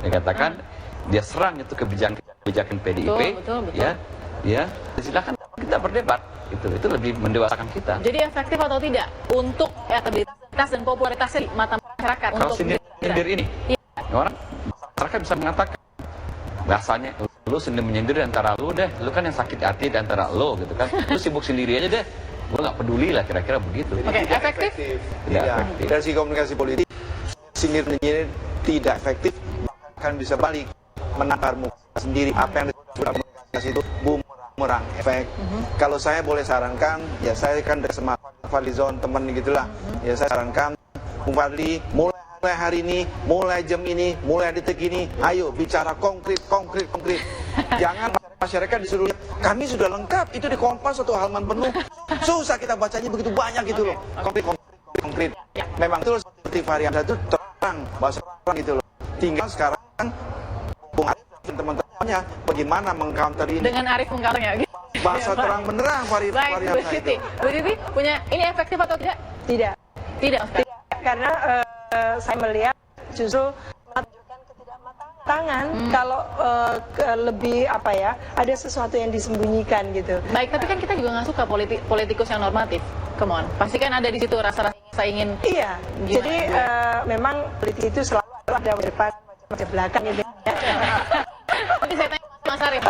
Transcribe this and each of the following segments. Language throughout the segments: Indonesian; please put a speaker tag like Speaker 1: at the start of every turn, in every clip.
Speaker 1: Dia katakan dia serang itu kebijakan PDIP,
Speaker 2: betul.
Speaker 1: ya, silakan kita berdebat. Itu lebih mendewasakan kita.
Speaker 2: Jadi efektif atau tidak untuk elektabilitas dan popularitasnya di mata masyarakat?
Speaker 1: Kalau
Speaker 2: untuk
Speaker 1: sindir ini, orang masyarakat bisa mengatakan bahasanya, lu menyindir antara lu deh, lu kan yang sakit hati di antara lu gitu kan, lu sibuk sendiri aja deh, gue nggak peduli lah, kira-kira begitu.
Speaker 2: Oke, efektif?
Speaker 1: Tidak efektif.
Speaker 3: Dari segi komunikasi politik, sindir-menyindir tidak efektif, bahkan bisa balik menakar muka sendiri. Apa yang disebut komunikasi itu bumerang efek. Kalau saya boleh sarankan, ya saya kan dari sama Fadlizon teman gitulah, ya saya sarankan Bung Fadli mulai hari ini, mulai jam ini, mulai detik ini, ayo bicara konkret. Jangan masyarakat disuruh, kami sudah lengkap, itu di Kompas satu halaman penuh, susah kita bacanya begitu banyak gitu loh. Konkret. Memang itu seperti varian satu terang, bahasa terang gitu loh. Tinggal sekarang Bung Arif dan teman-temannya bagaimana mengcounter ini.
Speaker 2: Dengan Arif mengcounternya.
Speaker 3: Bahasa terang benerang varian
Speaker 2: Bu Siti. Bu Siti punya ini efektif atau tidak?
Speaker 4: Tidak.
Speaker 2: Tidak, Ustaz.
Speaker 4: Karena saya melihat justru menunjukkan ketidakmatangan kalau lebih apa ya, ada sesuatu yang disembunyikan gitu.
Speaker 2: Baik, tapi kan kita juga nggak suka politikus yang normatif. Come on, pasti kan ada di situ rasa-rasa ingin.
Speaker 4: Iya. Jadi memang politik itu selalu ada depan, ada belakang gitu.
Speaker 2: Nanti saya tanya Mas Arif,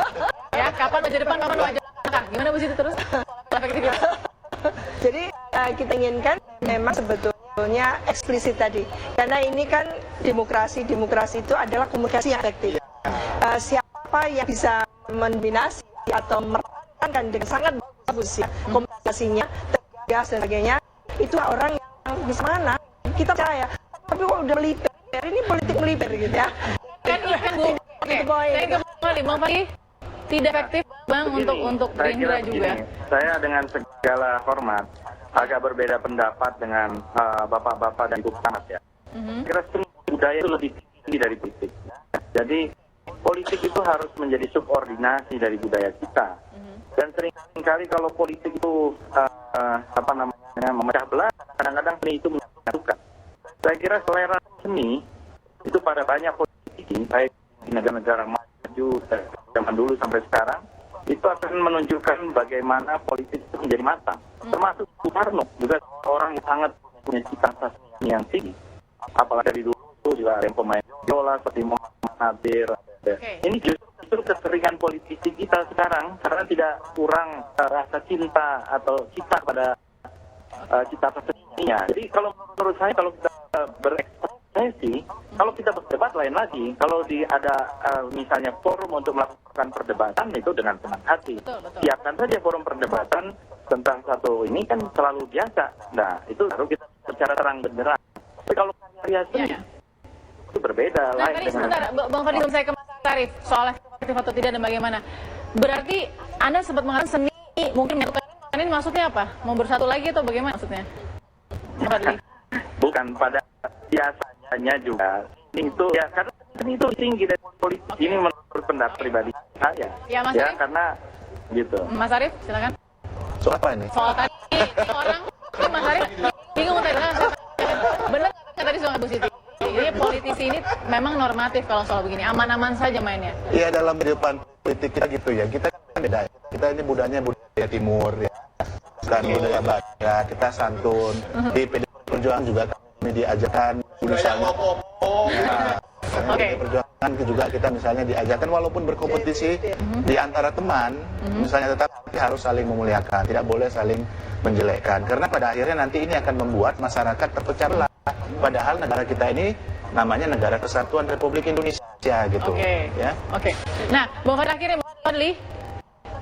Speaker 2: ya kapan wajah depan, kapan wajah belakang? Gimana Bu Siti terus? Efektivitas.
Speaker 4: Jadi kita inginkan memang sebetulnya eksplisit tadi, karena ini kan demokrasi itu adalah komunikasi yang efektif. Siapa yang bisa mendominasi atau merekankan dengan sangat bagus ya komunikasinya, tegas dan sebagainya, itu orang yang bisa mana kita percaya. Tapi kalau udah melipir, ini politik melipir gitu ya.
Speaker 2: Kan ikan Bu. Oke, saya kembali Bang Fadli. Tidak efektif Bang untuk Gerindra juga.
Speaker 5: Saya dengan segala hormat agak berbeda pendapat dengan bapak-bapak dan ibu Panas ya. Kira budaya itu lebih tinggi dari politik. Jadi politik itu harus menjadi subordinasi dari budaya kita. Dan seringkali kalau politik itu memecah belah, kadang-kadang seni itu menyatukan. Saya kira selera seni itu pada banyak politisi, baik di negara-negara maju zaman dulu sampai sekarang, itu akan menunjukkan bagaimana politik itu menjadi matang. Termasuk Soekarno juga orang yang sangat punya cita seni yang tinggi. Apalagi dari dulu juga ada yang pemain biola seperti Muhammad Nadir. Ini justru keseringan politisi kita sekarang karena tidak kurang rasa cinta atau cita pada cita seninya. Jadi kalau menurut saya kalau kita berekspresi, kalau kita berdebat lain lagi. Kalau ada misalnya forum untuk melakukan perdebatan itu dengan senang hati. Siapkan saja forum perdebatan tentang satu ini kan selalu biasa. Nah itu baru kita secara terang benderang. Tapi kalau karya seni itu berbeda.
Speaker 2: Nah tadi sebentar Bang Fadli, saya ke Mas Arif soal efektif atau tidak dan bagaimana. Berarti Anda sempat mengatakan seni mungkin menyatukan, ini maksudnya apa? Mau bersatu lagi atau bagaimana maksudnya? Bang Fadli.
Speaker 5: Bukan, pada biasanya juga itu ya karena itu tinggi dari politik. Ini menurut pendapat pribadi saya.
Speaker 2: Ya, Mas
Speaker 5: ya
Speaker 2: Arif?
Speaker 5: karena gitu.
Speaker 2: Mas Arif, silakan.
Speaker 3: Soal apa ini?
Speaker 2: Soal tadi orang Mas Arif bingung tadi kan. Benar nggak tadi soal Bu Siti? Jadi politisi ini memang normatif kalau soal begini, aman-aman saja mainnya.
Speaker 3: Iya, dalam kehidupan politik kita gitu ya. Kita kan beda. Kita ini budaya timur ya. Dan budaya barat, kita santun. Di PD Perjuangan juga kami diajarkan misalnya. Perjuangan juga kita misalnya diajarkan walaupun berkompetisi di antara teman, misalnya tetap harus saling memuliakan, tidak boleh saling menjelekkan. Karena pada akhirnya nanti ini akan membuat masyarakat terpecah belah. Padahal negara kita ini namanya Negara Kesatuan Republik Indonesia gitu. Ya.
Speaker 2: Nah, Bang Fadli akhirnya Bang Fadli,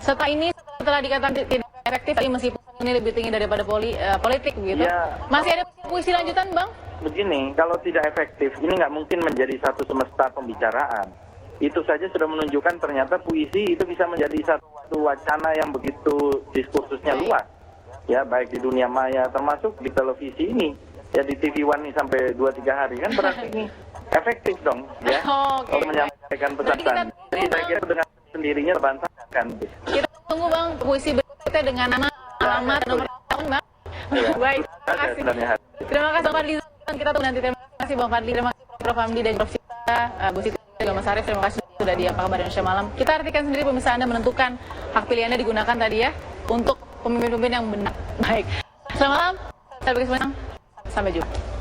Speaker 2: setelah dikatakan tidak efektif, meskipun ini lebih tinggi daripada politik begitu. Ya, masih ada puisi lanjutan, Bang?
Speaker 5: Begini, kalau tidak efektif, ini nggak mungkin menjadi satu semesta pembicaraan. Itu saja sudah menunjukkan ternyata puisi itu bisa menjadi satu wacana yang begitu diskursusnya luas. Ya, baik di dunia maya, termasuk di televisi ini. Ya, di TV One ini sampai 2-3 hari, kan berarti ini efektif dong. Ya, untuk menyampaikan pesan. Jadi saya kira dengan sendirinya terbantahkan.
Speaker 2: Kita tunggu Bang, puisi berikutnya dengan nama, alamat, dan nomor telepon Bang. Baik, terima kasih. Terima kasih Bang Fadli. Kita tunggu nanti. Terima kasih Bang Fadli, terima kasih Prof. Hamdi dan Prof. Sita, Bu Siti. juga Mas Arief, terima kasih sudah di Apa Kabar Indonesia Malam. Kita artikan sendiri pemirsa, Anda menentukan hak pilihannya digunakan tadi ya untuk pemimpin-pemimpin yang benar. Baik, selamat malam, saya Bagus Menang, sampai jumpa.